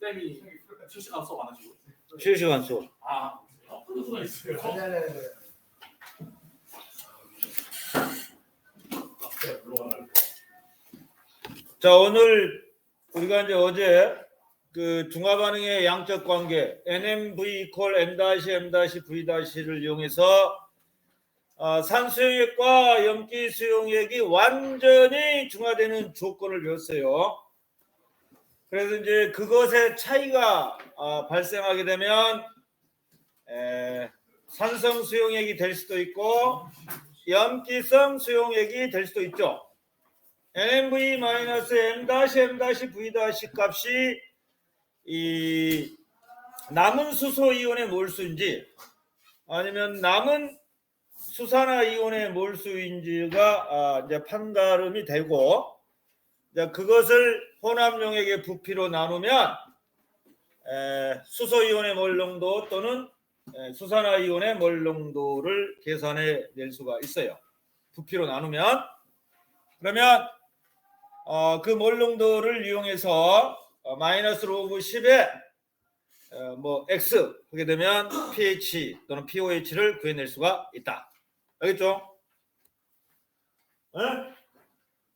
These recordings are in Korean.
쌤이 실시간 수업 안 하시고. 실시간 수업. 그런 수가 있어요. 자, 오늘 우리가 이제 어제 그 중화 반응의 양적 관계 NMV equal M-M-V-를 이용해서 산수용액과 염기 수용액이 완전히 중화되는 조건을 배웠어요. 그래서 이제 그것의 차이가 발생하게 되면 산성 수용액이 될 수도 있고 염기성 수용액이 될 수도 있죠. NMV-M-M-V 값이 이 남은 수소 이온의 몰수인지 아니면 남은 수산화 이온의 몰수인지가 이제 판가름이 되고, 이제 그것을 혼합용액의 부피로 나누면 수소 이온의 몰 농도 또는 수산화 이온의 몰 농도를 계산해 낼 수가 있어요. 부피로 나누면. 그러면 그 몰 농도를 이용해서 마이너스 로그 10에 X 하게 되면 pH 또는 pOH를 구해낼 수가 있다. 알겠죠? 네?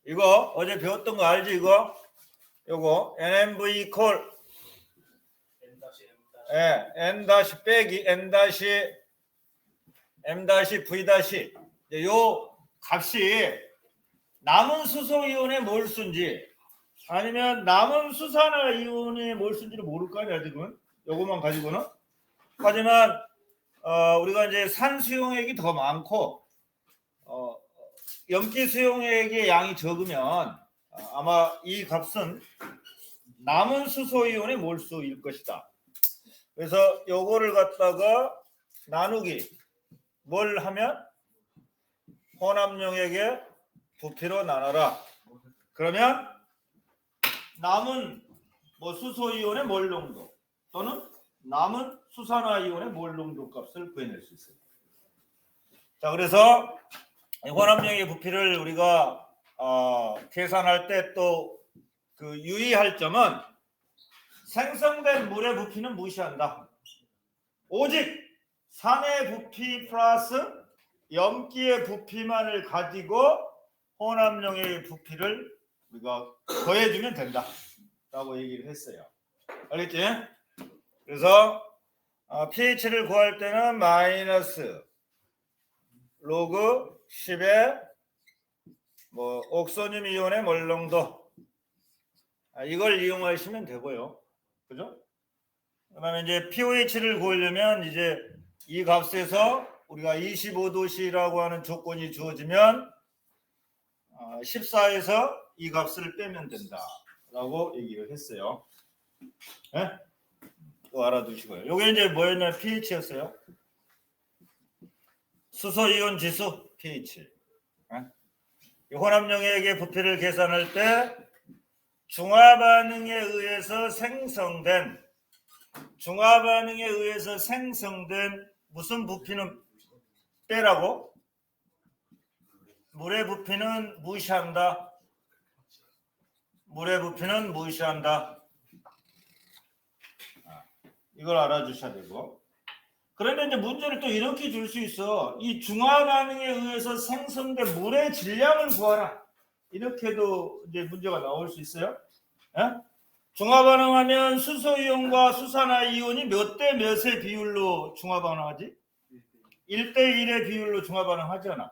이거 어제 배웠던 거 알지? 요거 NMV equal N- 빼기 M-V 요 값이 남은 수소 이온의 몰수인지 아니면 남은 수산화 이온의 몰수인지를 모를 거 아니야 지금. 요것만 가지고는. 하지만 우리가 이제 산 수용액이 더 많고 염기 수용액의 양이 적으면 아마 이 값은 남은 수소 이온의 몰수일 것이다. 그래서 요거를 갖다가 나누기 뭘 하면 혼합용액의 부피로 나눠라. 그러면 남은 수소 이온의 몰 농도 또는 남은 수산화 이온의 몰 농도 값을 구해낼 수 있어요. 자, 그래서 혼합용액의 부피를 우리가 계산할 때 또 그 유의할 점은 생성된 물의 부피는 무시한다. 오직 산의 부피 플러스 염기의 부피만을 가지고 혼합용액의 부피를 우리가 더해주면 된다 라고 얘기를 했어요. 알겠지? 그래서 pH를 구할 때는 마이너스 로그 10에 옥소늄 이온의 몰 농도 이걸 이용하시면 되고요. 그죠? 그다음에 이제 pOH를 구하려면 이제 이 값에서 우리가 25도씨라고 하는 조건이 주어지면 14에서 이 값을 빼면 된다라고 얘기를 했어요. 네? 또 알아두시고요. 요게 이제 뭐였나요? pH였어요. 수소 이온 지수 pH. 네? 혼합용액의 부피를 계산할 때 중화 반응에 의해서 생성된 무슨 부피는 빼라고? 물의 부피는 무시한다. 이걸 알아주셔야 되고. 그런데 이제 문제를 또 이렇게 줄 수 있어. 이 중화 반응에 의해서 생성된 물의 질량을 구하라. 이렇게도 이제 문제가 나올 수 있어요. 예? 중화 반응하면 수소 이온과 수산화 이온이 몇 대 몇의 비율로 중화 반응하지? 1대 1의 비율로 중화 반응하잖아.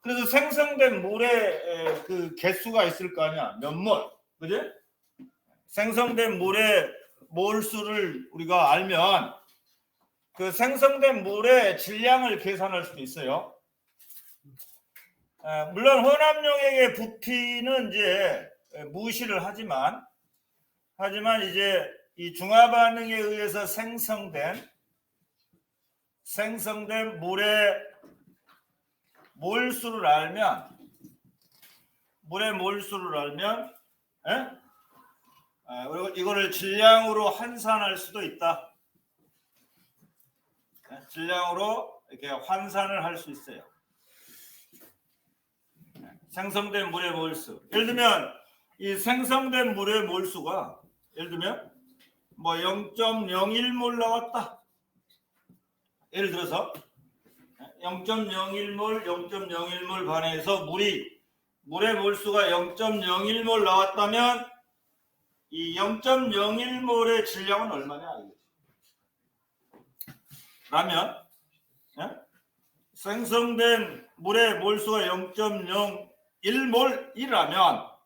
그래서 생성된 물의 그 개수가 있을 거 아니야. 몇 몰. 그지? 생성된 물의 몰수를 우리가 알면 그 생성된 물의 질량을 계산할 수도 있어요. 물론 혼합용액의 부피는 이제 무시를 하지만 이제 이 중화 반응에 의해서 생성된 물의 몰수를 알면 이거를 질량으로 환산할 수도 있다. 질량으로 이렇게 환산을 할 수 있어요. 생성된 물의 몰수. 예를 들면 이 생성된 물의 몰수가 예를 들면 뭐 0.01몰 나왔다. 예를 들어서 0.01몰, 0.01몰 반해서 물의 몰수가 0.01몰 나왔다면 이 0.01몰의 질량은 얼마냐 이거지. 라면 생성된 물의 몰수가 0.01몰이라면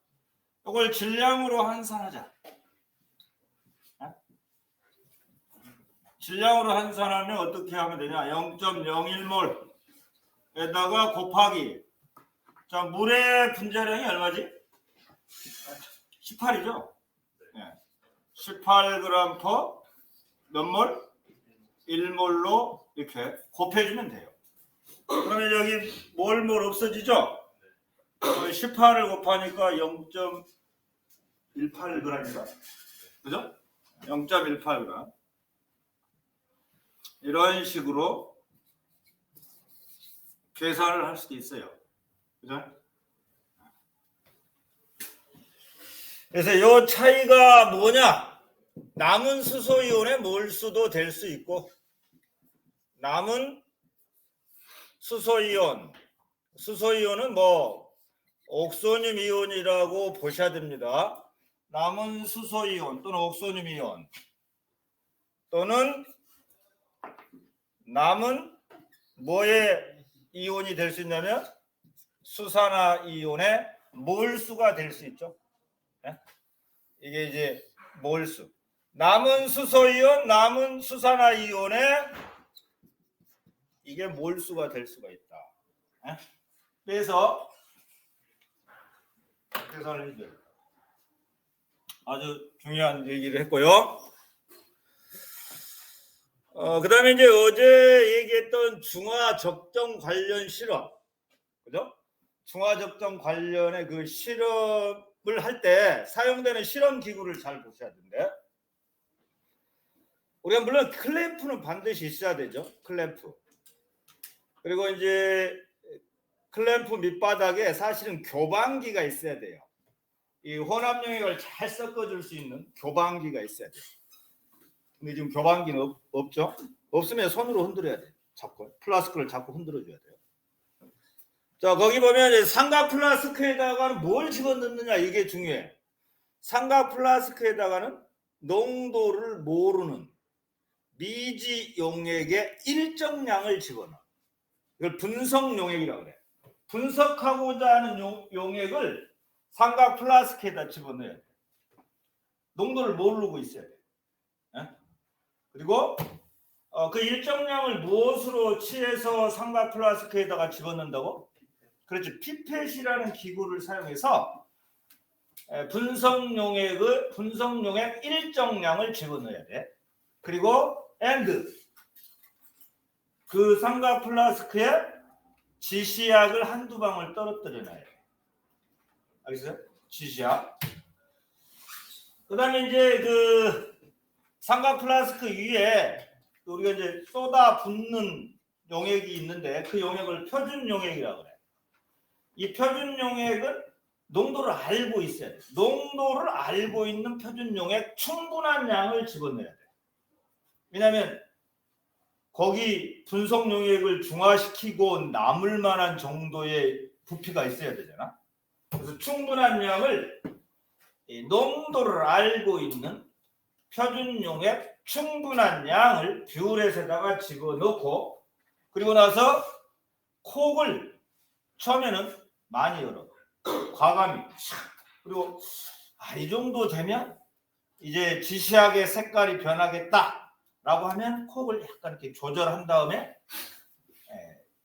이걸 질량으로 환산하자. 질량으로 환산하면 어떻게 하면 되냐? 0.01몰에다가 곱하기. 자, 물의 분자량이 얼마지? 18이죠? 18g 퍼 몇 몰? 1몰로 이렇게 곱해주면 돼요. 그러면 여기 몰 없어지죠? 18을 곱하니까 0.18g이다. 그죠? 0.18g. 이런 식으로 계산을 할 수도 있어요. 그죠? 그래서 이 차이가 뭐냐? 남은 수소이온의 몰수도 될 수 있고, 남은 수소이온은 뭐 옥소늄 이온이라고 보셔야 됩니다. 남은 수소이온 또는 옥소늄 이온 또는 남은 뭐의 이온이 될 수 있냐면 수산화 이온의 몰수가 될 수 있죠. 이게 이제 몰수. 남은 수소이온, 남은 수산화 이온의 이게 몰수가 될 수가 있다. 그래서 계산을 해줘요. 아주 중요한 얘기를 했고요. 그 다음에 이제 어제 얘기했던 중화 적정 관련 실험, 그죠? 중화 적정 관련의 그 실험을 할 때 사용되는 실험 기구를 잘 보셔야 되는데, 우리가 물론 클램프는 반드시 있어야 되죠. 클램프. 그리고 이제 클램프 밑바닥에 사실은 교방기가 있어야 돼요. 이 혼합 용액을 잘 섞어줄 수 있는 교방기가 있어야 돼요. 근데 지금 교방기는 없죠. 없으면 손으로 흔들어야 돼요. 잡고 플라스크를 잡고 흔들어줘야 돼요. 자, 거기 보면 삼각 플라스크에다가는 뭘 집어넣느냐 이게 중요해. 삼각 플라스크에다가는 농도를 모르는 미지 용액의 일정량을 집어넣어. 이걸 분석 용액이라고 그래. 분석하고자 하는 용액을 삼각 플라스크에다 집어넣어야 돼. 농도를 모르고 있어야 돼. 그리고 그 일정량을 무엇으로 취해서 삼각 플라스크에다가 집어넣는다고? 그렇죠. 피펫이라는 기구를 사용해서 분석 용액 일정량을 집어넣어야 돼. 그리고 그 삼각 플라스크에 지시약을 한두 방울 떨어뜨려 놔야 돼. 알겠어요? 지시약. 그 다음에 이제 그 삼각 플라스크 위에 우리가 이제 쏟아 붓는 용액이 있는데 그 용액을 표준 용액이라고 그래. 이 표준 용액은 농도를 알고 있어야 돼. 농도를 알고 있는 표준 용액 충분한 양을 집어넣어야 돼. 왜냐하면 거기 분석 용액을 중화시키고 남을 만한 정도의 부피가 있어야 되잖아. 그래서 충분한 양을 농도를 알고 있는 표준 용액 충분한 양을 뷰렛에다가 집어넣고, 그리고 나서 콕을 처음에는 많이 열어. 과감히. 그리고 이 정도 되면 이제 지시약의 색깔이 변하겠다 라고 하면 콕을 약간 이렇게 조절한 다음에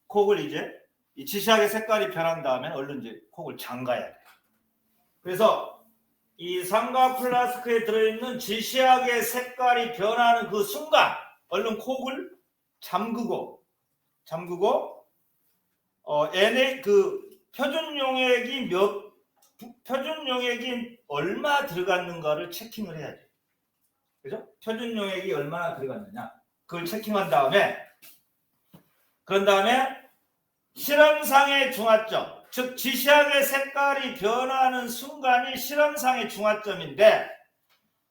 콕을 이제 이 지시약의 색깔이 변한 다음에 얼른 이제 콕을 잠가야 돼. 그래서 이 삼각 플라스크에 들어있는 지시약의 색깔이 변하는 그 순간 얼른 콕을 잠그고 그 표준 용액이 얼마 들어갔는가를 체킹을 해야 돼. 그죠? 표준 용액이 얼마나 들어갔느냐 그걸 체킹한 다음에, 그런 다음에 실험상의 중화점, 즉 지시약의 색깔이 변하는 순간이 실험상의 중화점인데,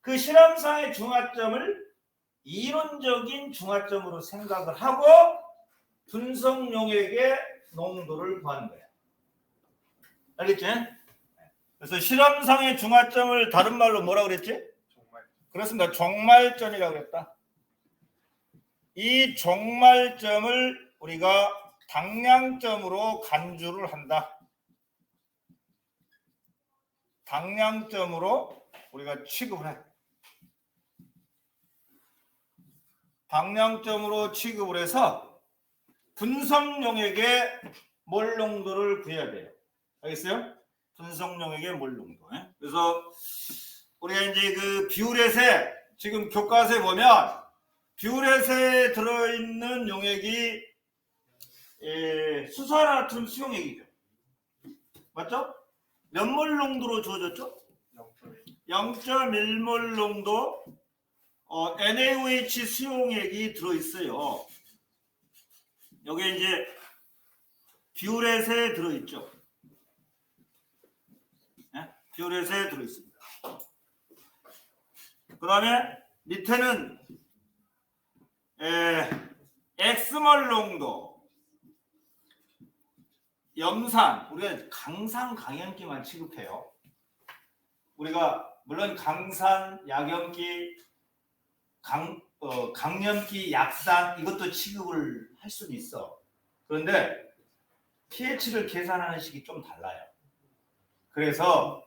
그 실험상의 중화점을 이론적인 중화점으로 생각을 하고 분석 용액의 농도를 구하는 거야. 알겠지? 그래서 실험상의 중화점을 다른 말로 뭐라고 그랬지? 그렇습니다. 종말점이라고 그랬다. 이 종말점을 우리가 당량점으로 간주를 한다. 당량점으로 우리가 취급을 해. 당량점으로 취급을 해서 분석 용액의 몰 농도를 구해야 돼요. 알겠어요? 분석 용액의 몰 농도. 그래서 우리가 이제 그 비우렛에 지금 교과서에 보면 비우렛에 들어있는 용액이 수산화툼 수용액이죠. 맞죠? 몇 몰 농도로 주어졌죠? 0.1몰 농도 NaOH 수용액이 들어있어요. 여기 이제 비우렛에 들어있죠. 비우렛에 들어있습니다. 그 다음에 밑에는 X몰 농도, 염산, 우리가 강산 강염기만 취급해요. 우리가 물론 강산, 약염기, 강염기, 약산 이것도 취급을 할 수도 있어. 그런데 pH를 계산하는 식이 좀 달라요. 그래서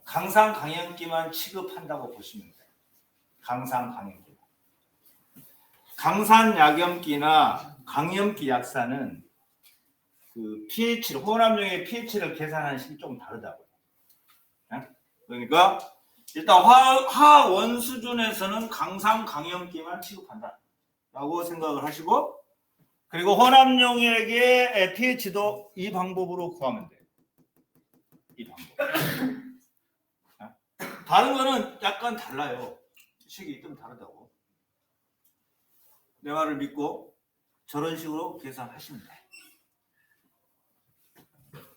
강산 강염기만 취급한다고 보시면 돼요. 강산 강염기. 강산 약염기나 강염기 약산은 그 pH를 혼합용의 pH를 계산하는 식이 좀 다르다고요. 그러니까 일단 화원 수준에서는 강산 강염기만 취급한다라고 생각을 하시고, 그리고 혼합용액의 pH도 이 방법으로 구하면 돼요. 이 방법. 다른 거는 약간 달라요. 식이 좀 다르다고. 내 말을 믿고 저런 식으로 계산하시면 돼요.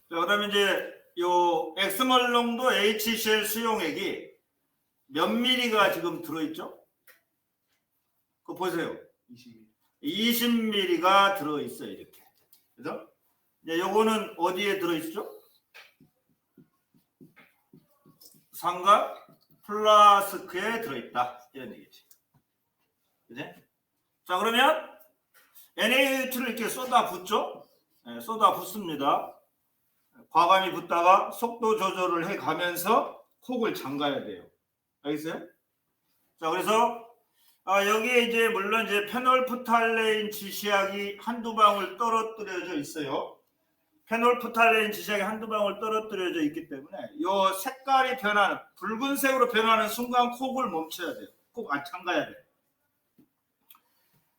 자, 그다음에 이제 요 X몰 농도 HCl 수용액이 몇 미리가 지금 들어있죠? 그거 보세요. 20ml가 들어있어요. 이렇게. 그죠? 이제 요거는 어디에 들어있죠? 삼각 플라스크에 들어있다. 이런 얘기지. 그지? 자, 그러면 NaOH를 이렇게 쏟아 붓죠? 네, 쏟아 붓습니다. 과감히 붓다가 속도 조절을 해 가면서 콕을 잠가야 돼요. 알겠어요? 자, 그래서 여기에 이제 물론 이제 페놀프탈레인 지시약이 한두 방울 떨어뜨려져 있어요. 페놀프탈레인 지시약이 한두 방울 떨어뜨려져 있기 때문에 요 색깔이 변하는, 붉은색으로 변하는 순간 콕을 멈춰야 돼요. 콕 안 잠가야 돼요.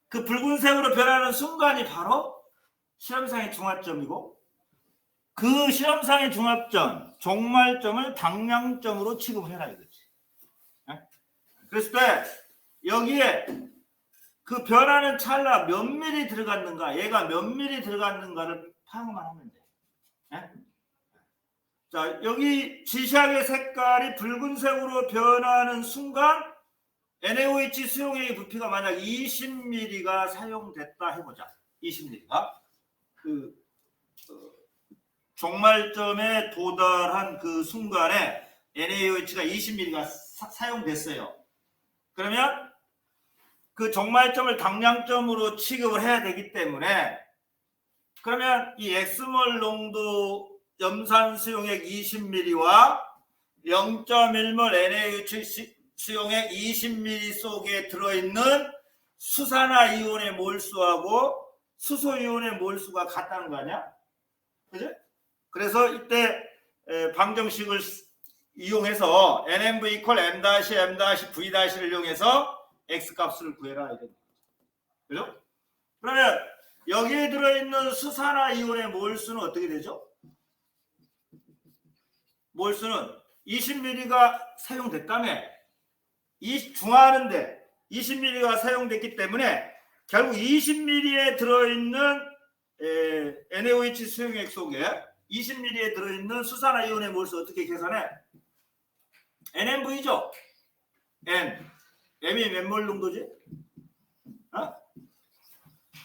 그 붉은색으로 변하는 순간이 바로 실험상의 중화점이고, 그 실험상의 중화점, 종말점을 당량점으로 취급을 해라 이거지. 그랬을 때 여기에 그 변하는 찰나 몇 미리 들어갔는가, 얘가 몇 미리 들어갔는가를 파악만 하면 돼. 자, 여기 지시약의 색깔이 붉은색으로 변하는 순간 NaOH 수용액의 부피가 만약 20ml가 사용됐다 해보자. 20ml가 그 종말점에 도달한 그 순간에 NaOH가 20ml가 사용됐어요. 그러면 그 종말점을 당량점으로 취급을 해야 되기 때문에, 그러면 이 X몰 농도 염산 수용액 20ml와 0.1몰 NaOH 수용액 20ml 속에 들어있는 수산화 이온의 몰수하고 수소 이온의 몰수가 같다는 거 아니야? 그죠? 그래서 이때 방정식을 이용해서 NMV equal M-M-V'를 이용해서 X 값을 구해라. 그죠? 그러면 여기에 들어있는 수산화 이온의 몰수는 어떻게 되죠? 몰수는 20ml가 사용됐다며, 중화하는데 20ml가 사용됐기 때문에 결국 20ml에 들어있는 NaOH 수용액 속에 20ml에 들어있는 수산화 이온의 몰수 어떻게 계산해? NMV죠. N. M이 몇 몰 정도지?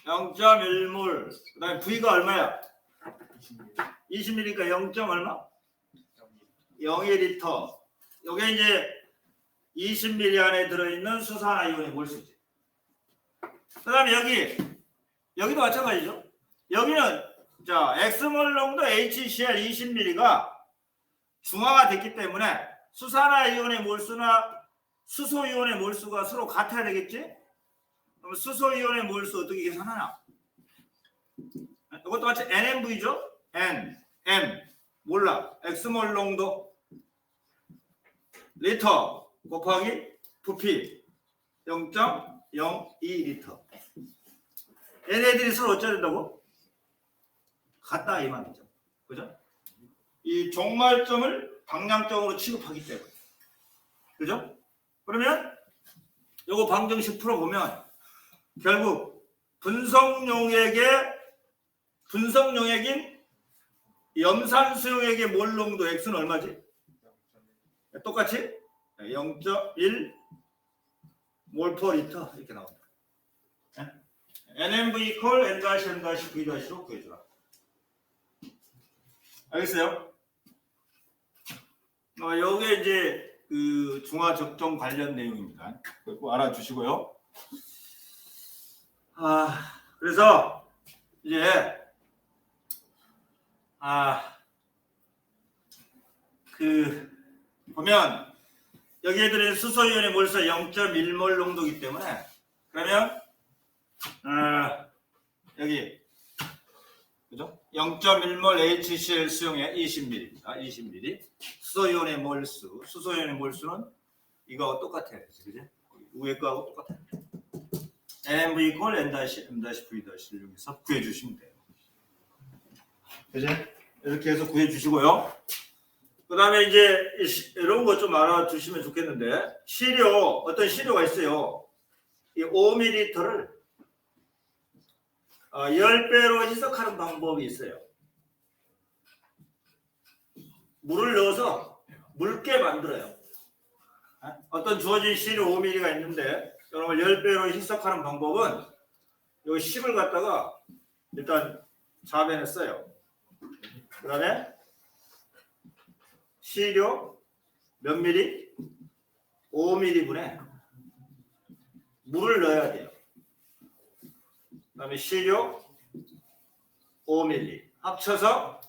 0.1몰. 그 다음에 V가 얼마야? 20ml니까 0. 얼마? 0.1리터. 요게 이제 20ml 안에 들어있는 수산화이온의 몰수지. 그 다음에 여기도 마찬가지죠. 여기는 자 X몰 농도 HCl 20ml가 중화가 됐기 때문에 수산화이온의 몰수나 수소이온의 몰수가 서로 같아야 되겠지? 그럼 수소이온의 몰수 어떻게 계산하나? 이것도 마치 NMV죠? N, M 몰라. X몰 농도 리터 곱하기 부피 0.02리터. 얘네들이 서로 어쩌야 된다고? 같다 이 말이죠. 그죠? 이 종말점을 방량점으로 취급하기 때문에. 그죠? 그러면 요거 방정식 풀어보면 결국 분석용액인 염산수용액의 몰농도 X는 얼마지? 똑같이 0.1 몰/리터 이렇게 나온다. NMV 이퀄 N-N-V-로 구해주라. 알겠어요? 요게 이제 그 중화 적정 관련 내용입니다. 꼭 알아주시고요. 그래서 이제 보면 여기에 들은 수소이온의 몰수 0.1몰 농도이기 때문에 그러면 여기 그죠? 0.1몰 HCl 수용액 20ml입니다. 20ml. 수소이온의 몰수는 이거하고 똑같아요. 그죠? 위에 거하고 똑같아요. NMV 이퀄 N-M-V'를 이용해서 구해주시면 돼요. 그죠? 이렇게 해서 구해주시고요. 그 다음에 이제 이런 거 좀 알아두시면 좋겠는데 어떤 시료가 있어요. 이 5ml를 10배로 희석하는 방법이 있어요. 물을 넣어서 묽게 만들어요. 어떤 주어진 시료 5ml가 있는데 여러분 10배로 희석하는 방법은 요 10을 갖다가 일단 4배는 써요. 그 다음에 시료 몇 미리? 5ml분에 물을 넣어야 돼요. 그 다음에 시료 5ml 합쳐서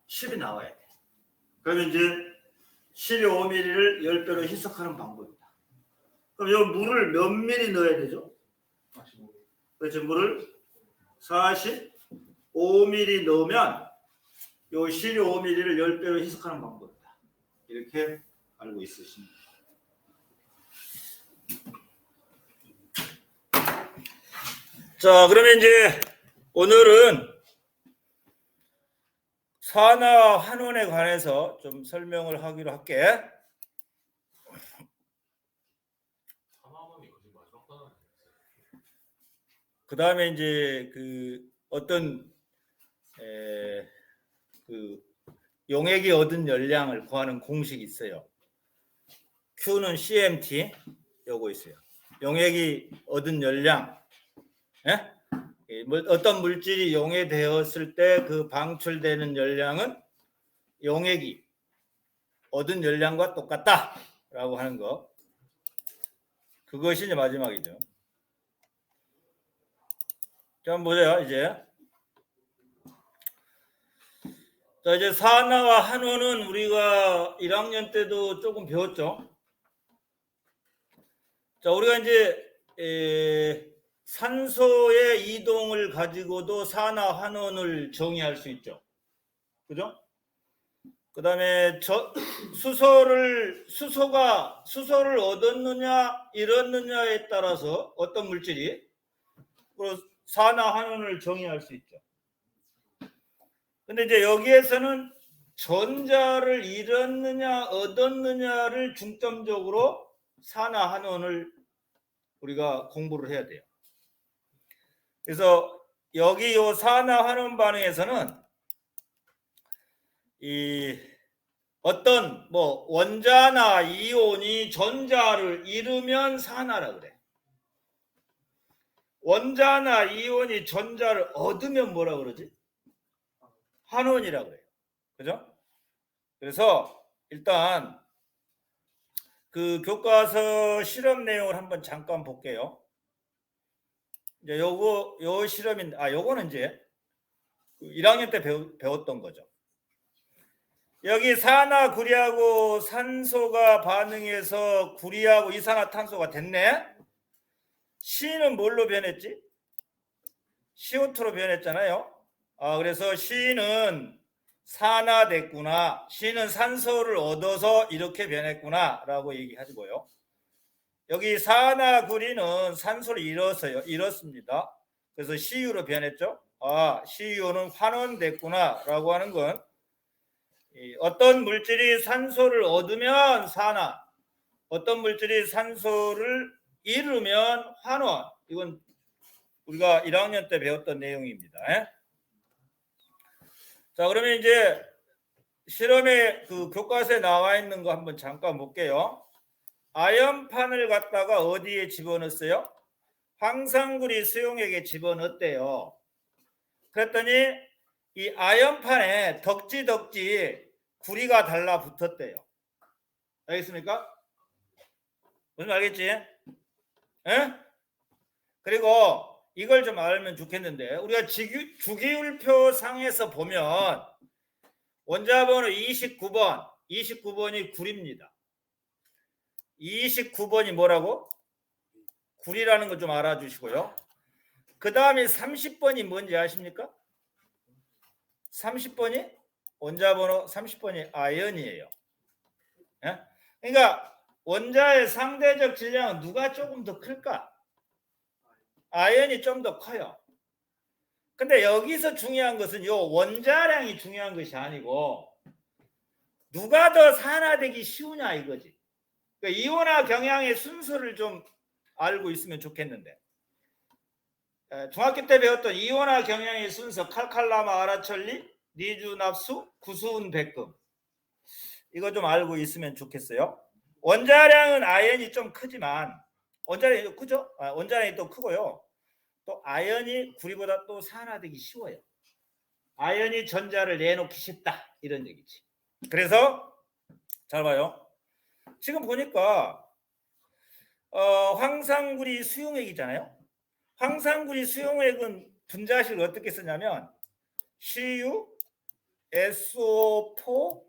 10이 나와야 돼. 그러면 이제 시료 5ml를 10배로 희석하는 방법이다. 그럼 이 물을 몇 ml 넣어야 되죠? 45ml. 그렇죠. 물을 45ml 넣으면 이 시료 5ml를 10배로 희석하는 방법이다. 이렇게 알고 있으십니다. 자, 그러면 이제 오늘은 산화 환원에 관해서 좀 설명을 하기로 할게. 그 다음에 이제 그 어떤 그 용액이 얻은 열량을 구하는 공식이 있어요. Q는 CMT 요거 있어요. 용액이 얻은 열량, 어떤 물질이 용해되었을 때 그 방출되는 열량은 용액이 얻은 열량과 똑같다라고 하는 거. 그것이 이제 마지막이죠. 자, 한번 보세요. 이제 산화와 환원은 우리가 1학년 때도 조금 배웠죠. 자, 우리가 이제 산소의 이동을 가지고도 산화 환원을 정의할 수 있죠. 그죠? 그 다음에 수소를 얻었느냐 잃었느냐에 따라서 어떤 물질이 산화 환원을 정의할 수 있죠. 근데 이제 여기에서는 전자를 잃었느냐 얻었느냐를 중점적으로 산화 환원을 우리가 공부를 해야 돼요. 그래서 여기 요 산화 환원 반응에서는 이 어떤 뭐 원자나 이온이 전자를 잃으면 산화라 그래. 원자나 이온이 전자를 얻으면 뭐라 그러지? 환원이라 그래요. 그죠? 그래서 일단 그 교과서 실험 내용을 한번 잠깐 볼게요. 이제 요 실험인데, 요거는 이제 1학년 때 배웠던 거죠. 여기 산화구리하고 산소가 반응해서 구리하고 이산화탄소가 됐네. C는 뭘로 변했지? CO2로 변했잖아요. 그래서 C는 산화됐구나. C는 산소를 얻어서 이렇게 변했구나 라고 얘기하고요. 여기 산화구리는 산소를 잃었습니다. 그래서 CU로 변했죠. CU는 환원됐구나 라고 하는 건 어떤 물질이 산소를 얻으면 산화, 어떤 물질이 산소를 잃으면 환원. 이건 우리가 1학년 때 배웠던 내용입니다. 자, 그러면 이제 실험에 그 교과서에 나와 있는 거 한번 잠깐 볼게요. 아연판을 갖다가 어디에 집어넣었어요? 황산구리 수용액에 집어넣었대요. 그랬더니 이 아연판에 덕지 구리가 달라붙었대요. 알겠습니까? 무슨 알겠지? 그리고 이걸 좀 알면 좋겠는데, 우리가 주기율표 상에서 보면 원자번호 29번이 구리입니다. 29번이 뭐라고? 구리라는 거 좀 알아주시고요. 그 다음에 30번이 뭔지 아십니까? 30번이 원자번호 30번이 아연이에요. 그러니까 원자의 상대적 질량은 누가 조금 더 클까? 아연이 좀 더 커요. 근데 여기서 중요한 것은 요 원자량이 중요한 것이 아니고 누가 더 산화되기 쉬우냐 이거지. 그러니까 이온화 경향의 순서를 좀 알고 있으면 좋겠는데, 중학교 때 배웠던 이온화 경향의 순서 칼칼라마 아라철리 니주 납수 구수은 백금, 이거 좀 알고 있으면 좋겠어요. 원자량은 아연이 좀 크지만 원자량이 크죠? 원자량이 또 크고요. 또 아연이 구리보다 또 산화되기 쉬워요. 아연이 전자를 내놓기 쉽다 이런 얘기지. 그래서 잘 봐요. 지금 보니까 황산구리 수용액이잖아요. 황산구리 수용액은 분자식을 어떻게 쓰냐면 CU SO4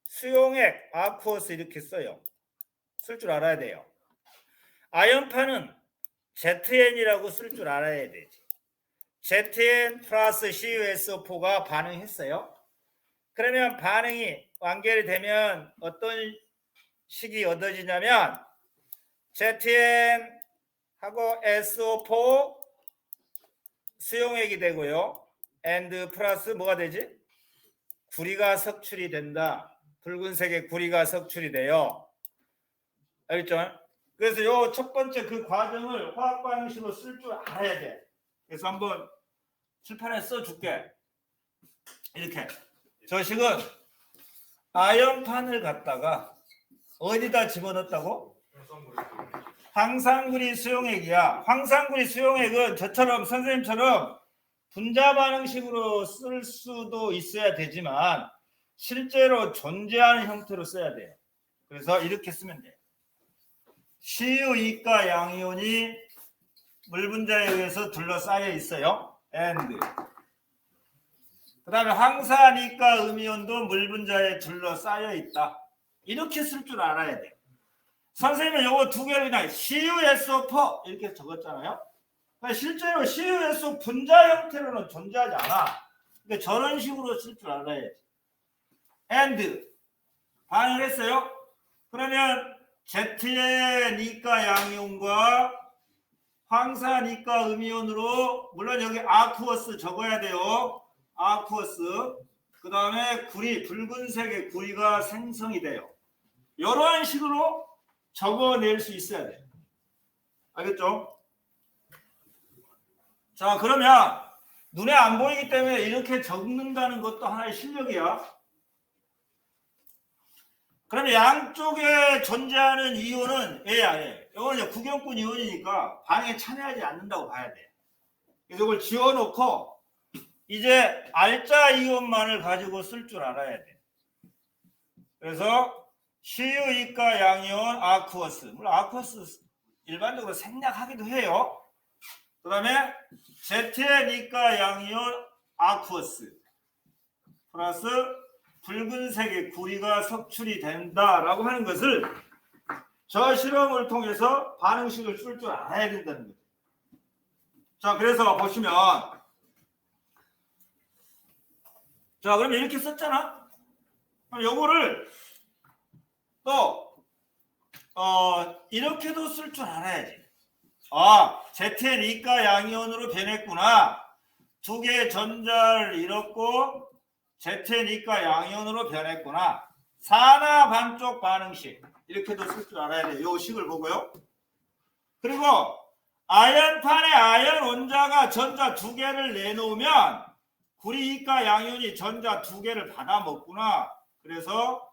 수용액 아쿠어스 이렇게 써요. 쓸 줄 알아야 돼요. 아연판은 ZN이라고 쓸 줄 알아야 되지. ZN 플러스 CuSO4가 반응했어요. 그러면 반응이 완결이 되면 어떤 식이 얻어지냐면 ZN 하고 SO4 수용액이 되고요. and 플러스 뭐가 되지? 구리가 석출이 된다. 붉은색의 구리가 석출이 돼요. 알겠죠? 그래서 요 첫 번째 그 과정을 화학 반응식으로 쓸 줄 알아야 돼. 그래서 한번 칠판에 써줄게. 이렇게. 저 식은 아연판을 갖다가 어디다 집어넣었다고? 황산구리 수용액이야. 황산구리 수용액은 저처럼 선생님처럼 분자 반응식으로 쓸 수도 있어야 되지만 실제로 존재하는 형태로 써야 돼요. 그래서 이렇게 쓰면 돼요. CU2가 양이온이 물 분자에 의해서 둘러싸여 있어요. and 그 다음에 황산이가 음이온도 물 분자에 둘러싸여 있다. 이렇게 쓸 줄 알아야 돼요. 선생님은 요거 두 개를 그냥 CuSO4 이렇게 적었잖아요. 그러니까 실제로 CuSO 분자 형태로는 존재하지 않아. 그러니까 저런 식으로 쓸 줄 알아야지. and 반응을 했어요. 그러면 ZN2가 양이온과 황산이가 음이온으로, 물론 여기 아쿠어스 적어야 돼요. 아쿠어스. 그 다음에 구리, 붉은색의 구리가 생성이 돼요. 이런 식으로 적어낼 수 있어야 돼요. 알겠죠? 자, 그러면 눈에 안 보이기 때문에 이렇게 적는다는 것도 하나의 실력이야. 그러면 양쪽에 존재하는 이온은 A야. 이거는 이제 구경꾼 이온이니까 반응에 참여하지 않는다고 봐야 돼. 그래서 이걸 지워놓고 이제 알자 이온만을 가지고 쓸 줄 알아야 돼. 그래서 CU 이가 양이온 아쿠어스. 물론 아쿠어스 일반적으로 생략하기도 해요. 그 다음에 ZN 이가 양이온 아쿠어스 플러스 붉은색의 구리가 석출이 된다라고 하는 것을 저 실험을 통해서 반응식을 쓸 줄 알아야 된다는 거죠. 자, 그래서 보시면 자, 그러면 이렇게 썼잖아. 그럼 요거를 또 이렇게도 쓸 줄 알아야지. ZN 이가 양이온으로 변했구나. 두 개의 전자를 잃었고 ZN 이가 양이온으로 변했구나. 산화 반쪽 반응식. 이렇게도 쓸 줄 알아야 돼요. 요 식을 보고요. 그리고 아연판에 아연 원자가 전자 두 개를 내놓으면 구리 이가 양이온이 전자 두 개를 받아먹구나. 그래서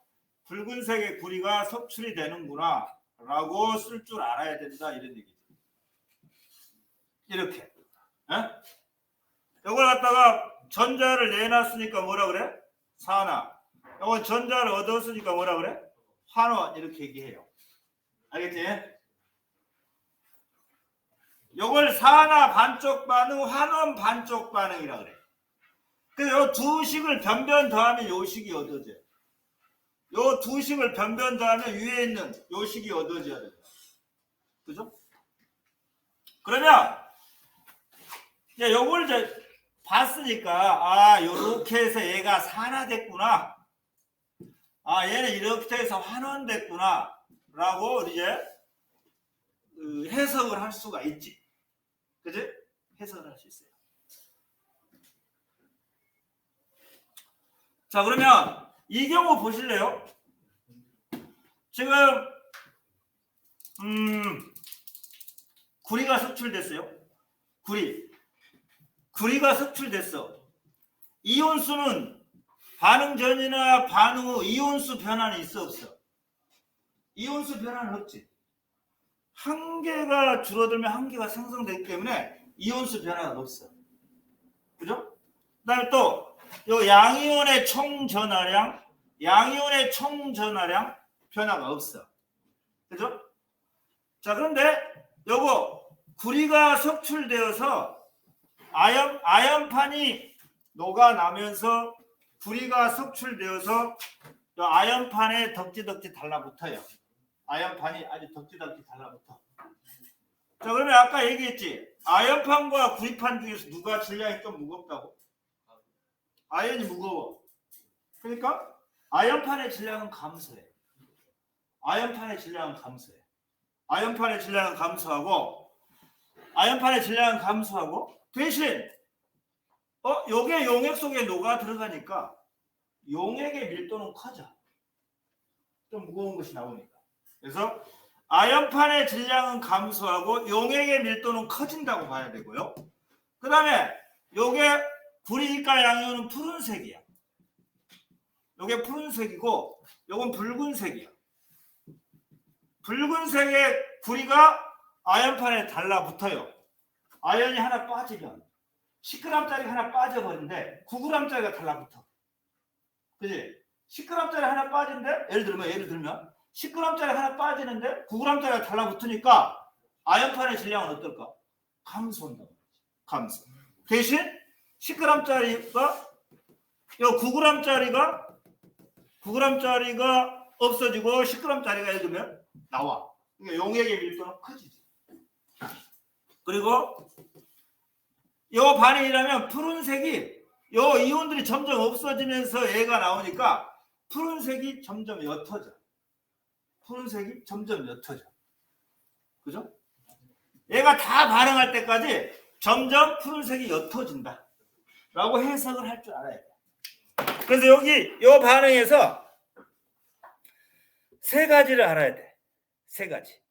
붉은색의 구리가 섭출이 되는구나 라고 쓸 줄 알아야 된다. 이런 얘기죠. 이렇게. 이걸 갖다가 전자를 내놨으니까 뭐라 그래? 산화. 이건 전자를 얻었으니까 뭐라 그래? 환원. 이렇게 얘기해요. 알겠지? 이걸 산화 반쪽 반응, 환원 반쪽 반응이라 그래. 그래서 이 두 식을 변변 더하면 요 식이 얻어져요. 요 두 식을 변변 더하면 위에 있는 요 식이 얻어져야 돼요. 그죠? 그러면 이제 요걸 이제 봤으니까 요렇게 해서 얘가 산화됐구나. 얘는 이렇게 해서 환원됐구나 라고 이제 해석을 할 수가 있지. 그지? 해석을 할 수 있어요. 자, 그러면 이 경우 보실래요? 지금 구리가 섭출됐어요. 구리가 섭출됐어. 이온수는 반응 전이나 반응 후 이온수 변화는 있어 없어? 이온수 변화는 없지. 한 개가 줄어들면 한 개가 생성되기 때문에 이온수 변화가 없어. 그죠? 그 다음에 또 요 양이온의 총 전하량 변화가 없어. 그죠? 자, 그런데 요거 구리가 섭출되어서 아연판이 녹아나면서 구리가 섭출되어서 아연판에 덕지덕지 달라붙어요. 아연판이 아주 덕지덕지 달라붙어. 자, 그러면 아까 얘기했지. 아연판과 구리판 중에서 누가 질량이 좀 무겁다고? 아연이 무거워. 그러니까 아연판의 질량은 감소해. 아연판의 질량은 감소하고 대신 요게 용액 속에 녹아 들어가니까 용액의 밀도는 커져. 좀 무거운 것이 나오니까. 그래서 아연판의 질량은 감소하고 용액의 밀도는 커진다고 봐야 되고요. 그 다음에 요게 구리이가 양이온은 푸른색이야. 요게 푸른색이고 요건 붉은색이야. 붉은색의 구리가 아연판에 달라붙어요. 아연이 하나 빠지면 10g짜리 하나 빠져버린데 9g짜리가 달라붙어. 그지? 10g짜리 하나 빠지는데 예를 들면 10g짜리 하나 빠지는데 9g짜리가 달라붙으니까 아연판의 질량은 어떨까? 감소한다. 감소. 대신 10g짜리가 9g짜리가 없어지고 10g짜리가 예를 들면 나와. 그러니까 용액의 밀도는 커지지. 그리고 요 반응이라면 푸른색이 요 이온들이 점점 없어지면서 얘가 나오니까 푸른색이 점점 옅어져. 그죠? 얘가 다 반응할 때까지 점점 푸른색이 옅어진다. 라고 해석을 할 줄 알아야 돼. 그래서 여기 요 반응에서 세 가지를 알아야 돼. 세 가지.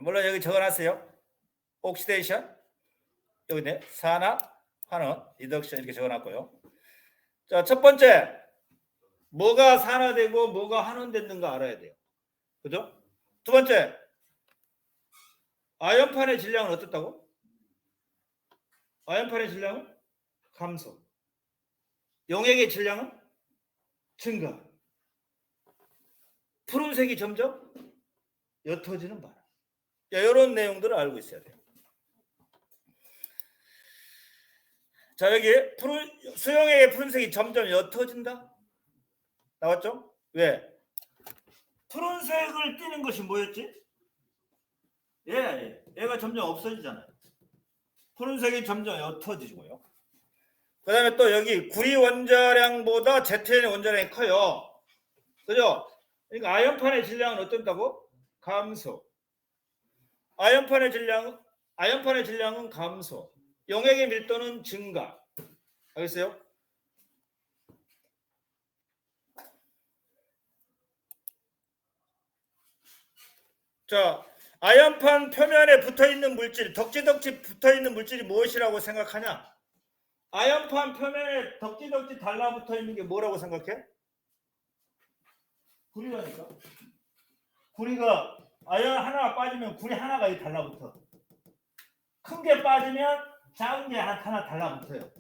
물론 여기 적어놨어요. 옥시데이션, 여기네, 산화, 환원, 리덕션 이렇게 적어놨고요. 자, 첫 번째 뭐가 산화되고 뭐가 환원됐는가 알아야 돼요. 그죠? 두 번째, 아연판의 질량은 어떻다고? 아연판의 질량은 감소. 용액의 질량은 증가. 푸른색이 점점 옅어지는 바람. 이런 내용들을 알고 있어야 돼요. 자, 여기 수용액의 푸른색이 점점 옅어진다. 나왔죠? 왜? 푸른색을 띠는 것이 뭐였지? 얘가 점점 없어지잖아요. 푸른색이 점점 옅어지고요. 그 다음에 또 여기 구리 원자량보다 ZN의 원자량이 커요. 그죠? 그러니까 아연판의 질량은 어떻다고? 감소. 아연판의 질량은 감소. 용액의 밀도는 증가. 알겠어요? 자, 아연판 표면에 붙어있는 물질, 덕지덕지 붙어있는 물질이 무엇이라고 생각하냐? 아연판 표면에 덕지덕지 달라붙어있는 게 뭐라고 생각해? 구리라니까. 구리가 아연 하나가 빠지면 구리 하나가 달라붙어. 큰 게 빠지면 작은 게 하나 달라붙어요.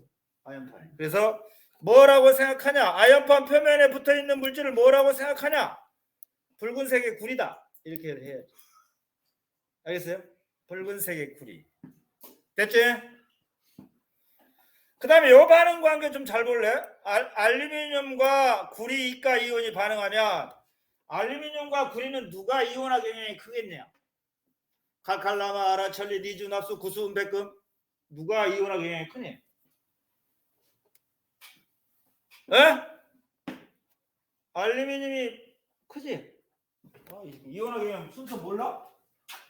아연판에. 그래서 뭐라고 생각하냐? 아연판 표면에 붙어있는 물질을 뭐라고 생각하냐? 붉은색의 구리다. 이렇게 해야지. 알겠어요? 붉은색의 구리. 됐지? 그 다음에 요 반응 관계 좀 잘 볼래? 알루미늄과 구리 이가 이온이 반응하면 알루미늄과 구리는 누가 이온화 경향이 크겠냐? 칼칼라마, 아라철리, 니주, 납수, 구수은, 백금 누가 이온화 경향이 크냐? 에? 알루미늄이 크지? 이온화 경향 순서 몰라?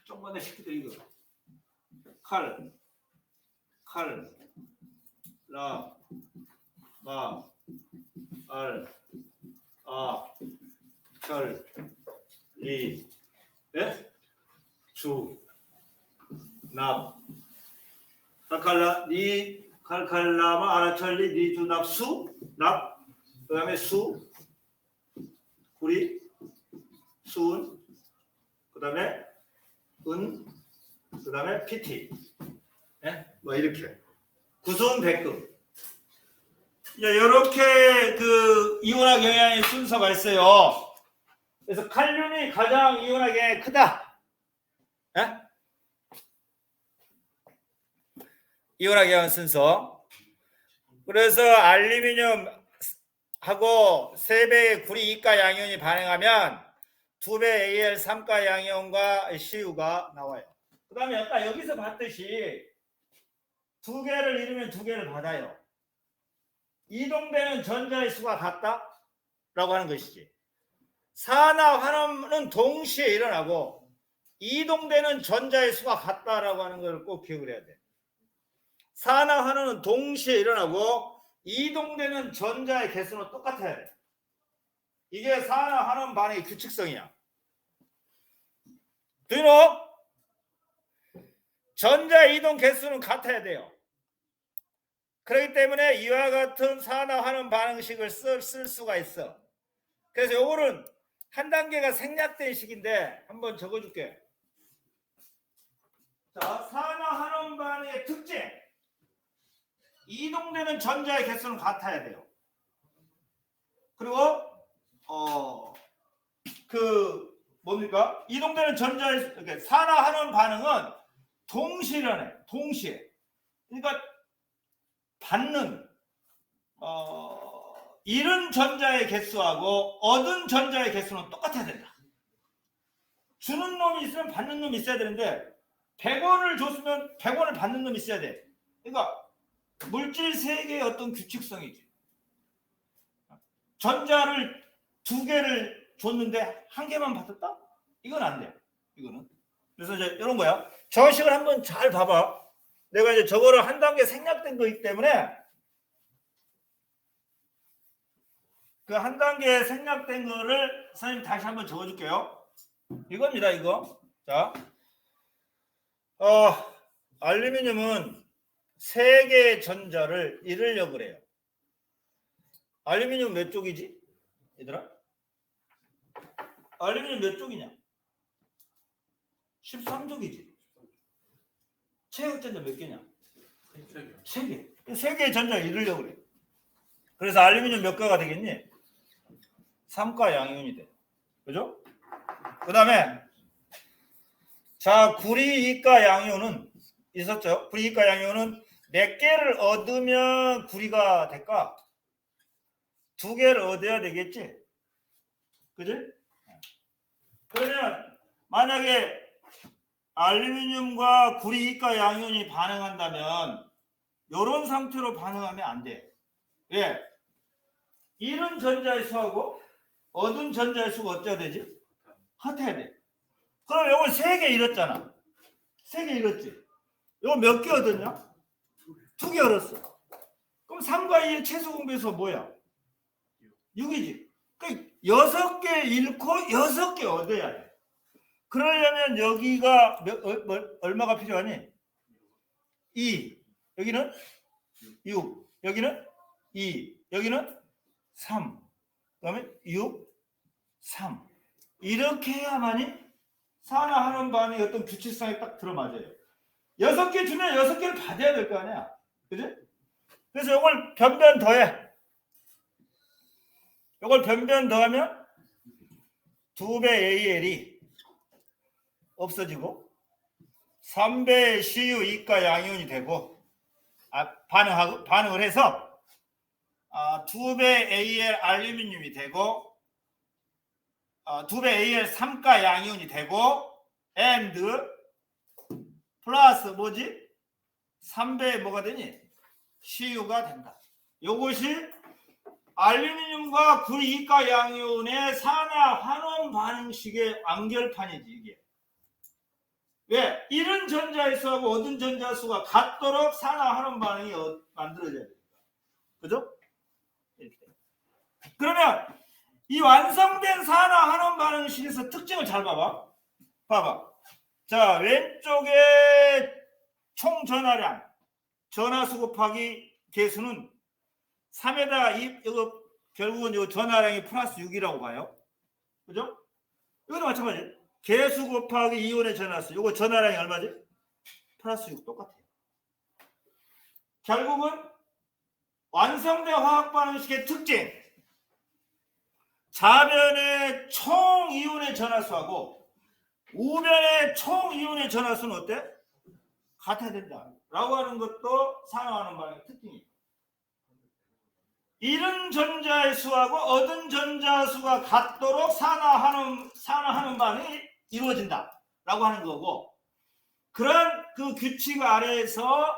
쪽만의 새끼들 이거. 라, 마, 알, 아, 철, 리, 주, 납, 칼칼라마, 아라철리, 리, 주, 납, 수, 납, 그 다음에 수, 구리, 수은, 그 다음에 은, 그 다음에 PT. 뭐 이렇게. 구수은, 백금. 이렇게 그 이온화 경향의 순서가 있어요. 그래서 칼륨이 가장 이온화 경향이 크다. 이온화 경향 순서. 그래서 알루미늄하고 3배의 구리 이가 양이온이 반응하면 2배 Al 3가 양이온과 CU가 나와요. 그 다음에 아까 여기서 봤듯이 두 개를 이루면 두 개를 받아요. 이동되는 전자의 수가 같다? 라고 하는 것이지. 산화 환원은 동시에 일어나고 이동되는 전자의 수가 같다라고 하는 걸 꼭 기억을 해야 돼. 산화 환원은 동시에 일어나고 이동되는 전자의 개수는 똑같아야 돼. 이게 산화 환원 반응의 규칙성이야. Do you know? 전자 이동 개수는 같아야 돼요. 그렇기 때문에 이와 같은 산화 환원 반응식을 쓸 수가 있어. 그래서 요거는 한 단계가 생략된 식인데 한번 적어줄게. 자, 산화 환원 반응의 특징. 이동되는 전자의 개수는 같아야 돼요. 그리고 뭡니까? 이동되는 전자의 산화 환원 반응은 동시에 일어나요. 동시에. 그러니까 받는 잃은 전자의 개수하고 얻은 전자의 개수는 똑같아야 된다. 주는 놈이 있으면 받는 놈이 있어야 되는데 100원을 줬으면 100원을 받는 놈이 있어야 돼. 그러니까 물질 세계의 어떤 규칙성이지. 전자를 2개를 줬는데 1개만 받았다? 이건 안 돼요. 이거는. 그래서 이제 이런 거야. 저 식을 한번 잘 봐봐. 내가 이제 저거를 한 단계 생략된 거이기 때문에 그 한 단계 생략된 거를 선생님 다시 한번 적어줄게요. 이겁니다, 이거. 자, 알루미늄은 3개의 전자를 잃으려고 그래요. 알루미늄 몇 쪽이지? 얘들아? 알루미늄 몇 쪽이냐? 13쪽이지. 최악 전자 몇 개냐? 3개. 3개의 전자를 이루려고 그래. 그래서 알루미늄 몇 가가 되겠니? 3가 양이온이 돼. 그죠? 그 다음에 자, 구리 2가 양이온은 있었죠? 구리 2가 양이온은 몇 개를 얻으면 구리가 될까? 2개를 얻어야 되겠지? 그지? 그러면 만약에 알루미늄과 구리 2가 양이온이 반응한다면 이런 상태로 반응하면 안 돼. 왜? 잃은 전자의 수하고 얻은 전자의 수가 어때야 되지? 같아야 돼. 그럼 이걸 3개 잃었잖아. 3개 잃었지. 이거 몇 개 얻었냐? 2개 얻었어. 그럼 3과 2의 최소 공배수 뭐야? 6이지. 그러니까 6개 잃고 6개 얻어야 돼. 그러려면 여기가 얼마가 필요하니? 2. 여기는 6. 여기는 2. 여기는 3. 그 다음에 6, 3. 이렇게 해야만이 산화하는 반응의 어떤 규칙성이 딱 들어맞아요. 6개 주면 6개를 받아야 될 거 아니야. 그지? 그래서 이걸 변변 더해. 이걸 변변 더하면 2배 AL이 없어지고 3배 CU 2가 양이온이 되고 반응을 해서 2배 AL 알루미늄이 되고 2배 AL 3가 양이온이 되고 and 플러스 뭐지? 3배 뭐가 되니? CU가 된다. 이것이 알루미늄과 구리 2가 양이온의 산화 환원 반응식의 완결판이지 이게. 왜? 잃은 전자의 수하고 얻은 전자 수가 같도록 산화 환원 반응이 만들어져야 됩니다. 그죠? 이렇게. 그러면 이 완성된 산화 환원 반응식에서 특징을 잘 봐봐. 봐봐. 자, 왼쪽에 총 전하량, 전하수 곱하기 개수는 3에다가 이거 결국은 이 전하량이 플러스 6이라고 봐요. 그죠? 이것도 마찬가지. 개수 곱하기 이온의 전하수. 이거 전하량이 얼마지? 플러스 6 똑같아요. 결국은 완성된 화학 반응식의 특징. 좌변의 총 이온의 전하수하고 우변의 총 이온의 전하수는 어때? 같아야 된다. 라고 하는 것도 산화하는 반응의 특징이에요. 잃은 전자의 수하고 얻은 전자 수가 같도록 산화하는 반응이 이루어진다. 라고 하는 거고, 그런 그 규칙 아래에서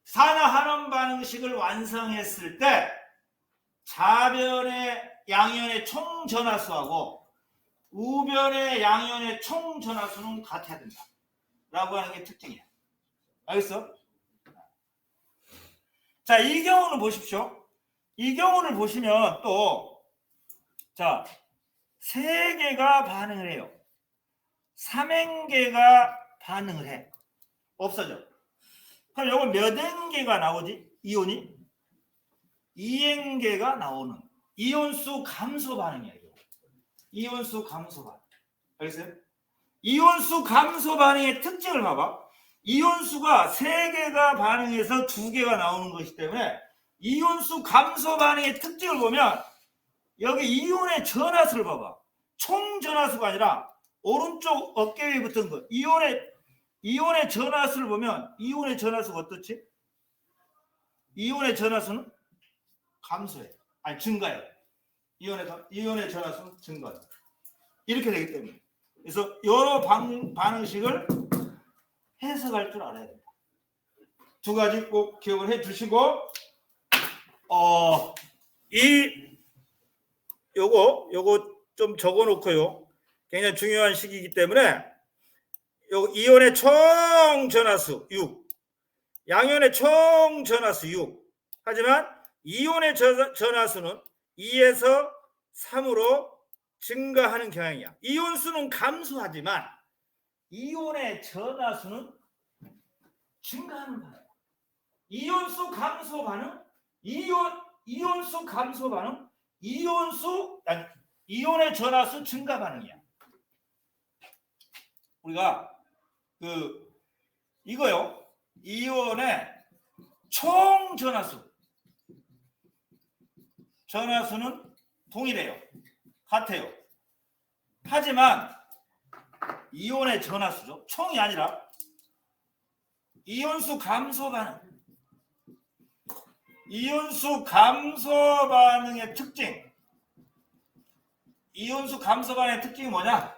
산화하는 반응식을 완성했을 때 좌변의 양이온의 총 전하수하고 우변의 양이온의 총 전하수는 같아야 된다. 라고 하는 게 특징이야. 알겠어? 자, 이 경우는 보십시오. 이 경우를 보시면 또, 자, 3개가 반응을 해요. 3행계가 반응을 해. 없어져. 그럼 이건 몇 행계가 나오지? 이온이? 2행계가 나오는 이온수 감소 반응이야. 이거. 이온수 감소 반응. 알겠어요? 이온수 감소 반응의 특징을 봐봐. 이온수가 3개가 반응해서 2개가 나오는 것이기 때문에 이온수 감소 반응의 특징을 보면 여기 이온의 전하수를 봐봐. 총 전하수가 아니라 오른쪽 어깨 위에 붙은 거. 이온의 전하수를 보면 이온의 전하수가 어떻지? 이온의 전하수는 감소해. 아니 증가해. 이온의 전하수는 증가해. 이렇게 되기 때문에. 그래서 여러 반응식을 해석할 줄 알아야 됩니다. 2가지 꼭 기억을 해 주시고, 요거 좀 적어 놓고요. 굉장히 중요한 시기이기 때문에, 요 이온의 총 전하수 6, 양이온의 총 전하수 6. 하지만 이온의 전하수는 2에서 3으로 증가하는 경향이야. 이온수는 감소하지만 이온의 전하수는 증가하는 반응. 이온수 감소 반응, 이온수 감소 반응, 이온의 전하수 증가 반응이야. 우리가 이거요. 이온의 총 전하수는 동일해요. 같아요. 하지만 이온의 전하수죠. 총이 아니라 이온수 감소 반응. 이온수 감소 반응의 특징. 이온수 감소 반응의 특징이 뭐냐?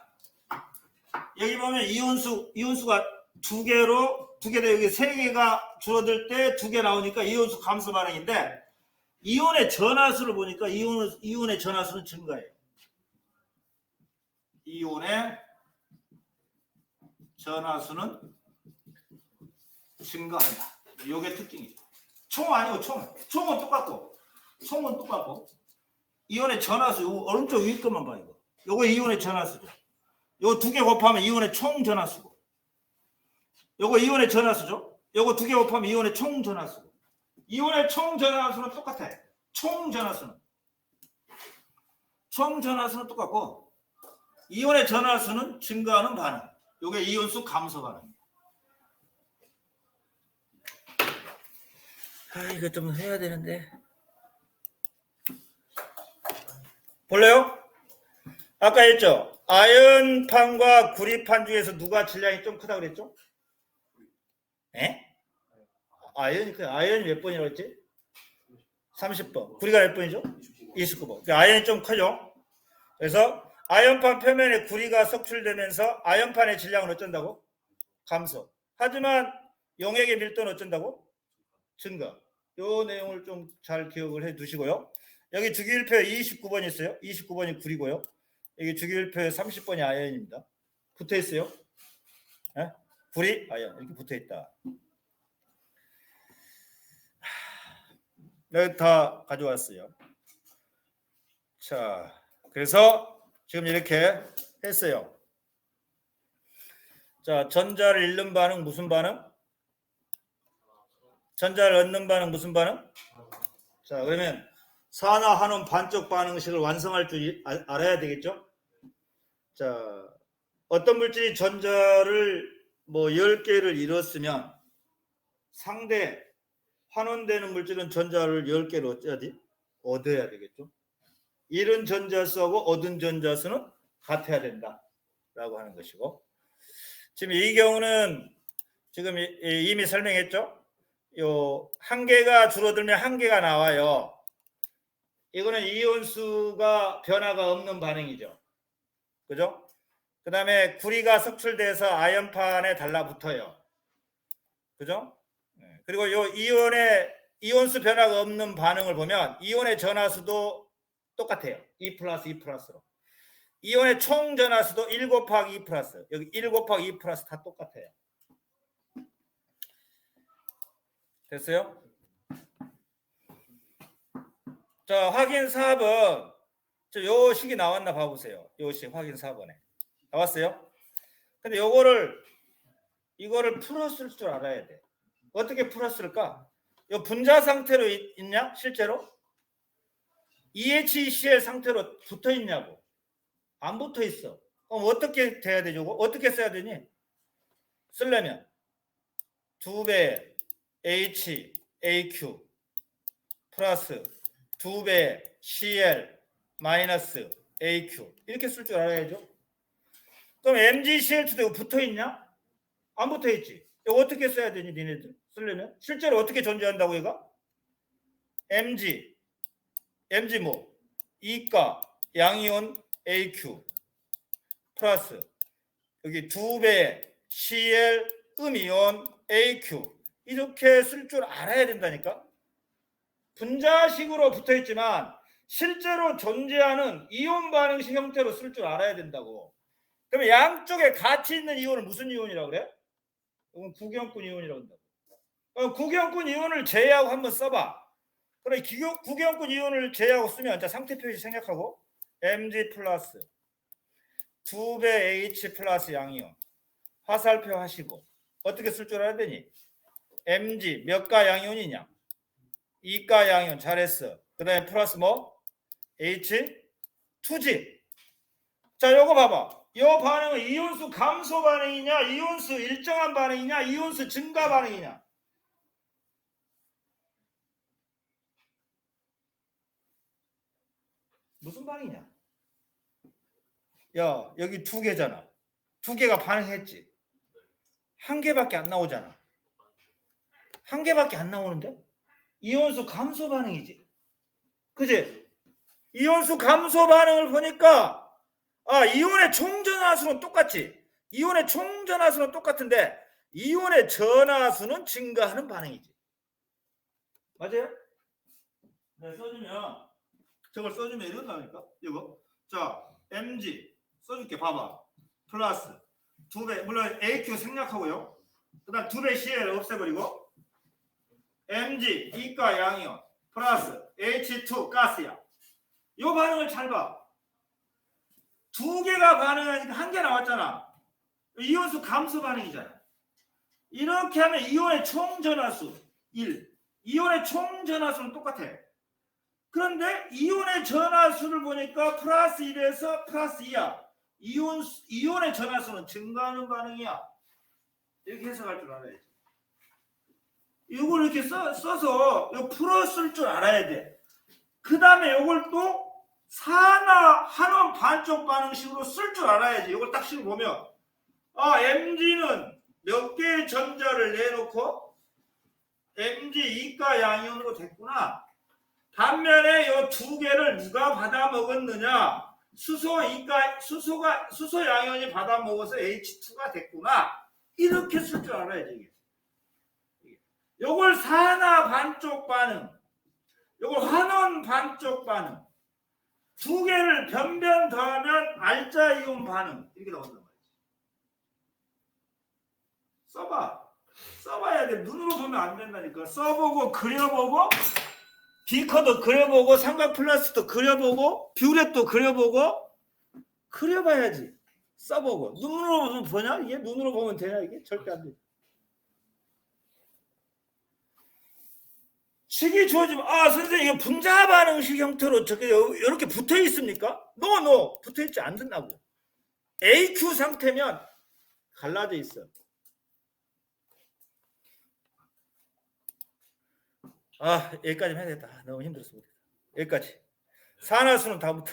여기 보면 이온수가 두 개로 여기 세 개가 줄어들 때 두 개 나오니까 이온수 감소 반응인데 이온의 전하수를 보니까 이온의 전하수는 증가해요. 이온의 전하수는 증가한다. 이게 특징이죠. 총 아니고 총은 똑같고 이온의 전하수 오른쪽 위에 것만 봐. 이거 이온의 전하수죠. 요거 두 개 곱하면 이온의 총 전하수고 요거 이온의 전하수죠. 요거 두 개 곱하면 이온의 총 전하수고 이온의 총 전하수는 똑같아. 총 전하수는 똑같고 이온의 전하수는 증가하는 반응. 요게 이온수 감소 반응입니다. 이거 좀 해야 되는데. 볼래요? 아까 했죠? 아연판과 구리판 중에서 누가 질량이 좀 크다고 그랬죠? 아연이 몇 번이라고 했지? 30번. 구리가 몇 번이죠? 29번. 아연이 좀 크죠? 그래서 아연판 표면에 구리가 석출되면서 아연판의 질량은 어쩐다고? 감소. 하지만 용액의 밀도는 어쩐다고? 증가. 요 내용을 좀 잘 기억을 해 두시고요. 여기 주기율표에 29번이 있어요. 29번이 구리고요. 여기 주기율표에 30번이 아연입니다. 붙어 있어요. 구리, 아연 이렇게 붙어 있다. 여기 다 가져왔어요. 자, 그래서 지금 이렇게 했어요. 자, 전자를 잃는 반응 무슨 반응? 전자를 얻는 반응 무슨 반응? 자, 그러면 산화 환원 반쪽 반응식을 완성할 줄 알아야 되겠죠? 자, 어떤 물질이 전자를 10개를 잃었으면 상대 환원되는 물질은 전자를 10개를 얻어야 되겠죠? 잃은 전자수하고 얻은 전자수는 같아야 된다라고 하는 것이고, 지금 이 경우는 지금 이미 설명했죠? 요 한 개가 줄어들면 한 개가 나와요. 이거는 이온수가 변화가 없는 반응이죠. 그죠? 그 다음에 구리가 석출돼서 아연판에 달라붙어요. 그죠? 그리고 요 이온수 변화가 없는 반응을 보면 이온의 전하수도 똑같아요. 2 플러스 2 플러스로. 이온의 총 전하수도 1 곱하기 2 플러스. 여기 1 곱하기 2 플러스 다 똑같아요. 됐어요? 자, 확인 4번. 요 식이 나왔나 봐보세요. 요 식 확인 4번에. 나왔어요? 근데 이거를 풀었을 줄 알아야 돼. 어떻게 풀었을까? 요 분자 상태로 있냐? 실제로? EHCl 상태로 붙어 있냐고. 안 붙어 있어. 그럼 어떻게 돼야 되죠? 어떻게 써야 되니? 쓰려면 2배 HAQ 플러스 2배 Cl 마이너스 AQ 이렇게 쓸 줄 알아야죠. 그럼 MgCl2도 붙어 있냐? 안 붙어 있지. 이거 어떻게 써야 되니 니네들? 쓰려면? 실제로 어떻게 존재한다고 얘가? MG 뭐? 이가 양이온 AQ 플러스 여기 2배 Cl 음이온 AQ 이렇게 쓸 줄 알아야 된다니까. 분자식으로 붙어 있지만 실제로 존재하는 이온 반응식 형태로 쓸 줄 알아야 된다고. 그러면 양쪽에 같이 있는 이온을 무슨 이온이라고 그래? 이건 구경꾼 이온이라고 한다고. 그럼 구경꾼 이온을 제외하고 한번 써봐. 그럼 구경꾼 이온을 제외하고 쓰면 자 상태 표시 생략하고 Mg 플러스 2배 H 플러스 양이온 화살표 하시고 어떻게 쓸 줄 알아야 되니? Mg 몇 가 양이온이냐? 2가 양이온 잘했어. 그 그 다음에 플러스 뭐? H2G. 자, 요거 봐봐. 요 반응은 이온수 감소 반응이냐, 이온수 일정한 반응이냐, 이온수 증가 반응이냐. 무슨 반응이냐? 야, 여기 두 개잖아. 두 개가 반응했지. 한 개밖에 안 나오잖아. 한 개밖에 안 나오는데? 이온수 감소 반응이지. 그지? 이온수 감소 반응을 보니까 이온의 총 전하수는 똑같지. 이온의 총 전하수는 똑같은데 이온의 전하수는 증가하는 반응이지. 맞아요? 네, 써주면 저걸 써주면 이런다니까. 이거. 자, mg 써줄게. 봐봐. 플러스 2배, 물론 AQ 생략하고요. 그 다음 2배 CL 없애버리고 mg 이가 양이온 플러스 H2 가스야. 이 반응을 잘 봐. 두 개가 반응하니까 한 개 나왔잖아. 이온수 감소 반응이잖아. 이렇게 하면 이온의 총 전하수 1. 이온의 총 전하수는 똑같아. 그런데 이온의 전하수를 보니까 플러스 1에서 플러스 2야. 이온의 전하수는 증가하는 반응이야. 이렇게 해석할 줄 알아야지. 이걸 이렇게 써서 이거 풀었을 줄 알아야 돼. 그 다음에 이걸 또 산화 한원 반쪽 반응식으로 쓸 줄 알아야지. 이걸 딱 식을 보면 mg는 몇 개의 전자를 내놓고 mg 이가 양이온으로 됐구나. 반면에 이 두 개를 누가 받아 먹었느냐? 수소 양이온이 받아 먹어서 H2가 됐구나. 이렇게 쓸 줄 알아야지. 이걸 산화 반쪽 반응, 이걸 환원 반쪽 반응. 두 개를 변변 더하면 알자 이온 반응 이렇게 나온단 말이지. 써봐야 돼. 눈으로 보면 안 된다니까. 써보고 그려보고 비커도 그려보고 삼각 플라스도 그려보고 뷰렛도 그려보고 그려봐야지. 써보고 눈으로 보냐? 이게 눈으로 보면 되냐? 이게 절대 안 돼. 식이 주어지면 선생님 이거 분자 반응식 형태로 저게 이렇게 붙어 있습니까? No 붙어 있지 않는다고. AQ 상태면 갈라져 있어. 여기까지 해야 되겠다. 너무 힘들었습니다. 여기까지. 산화수는 다음부터.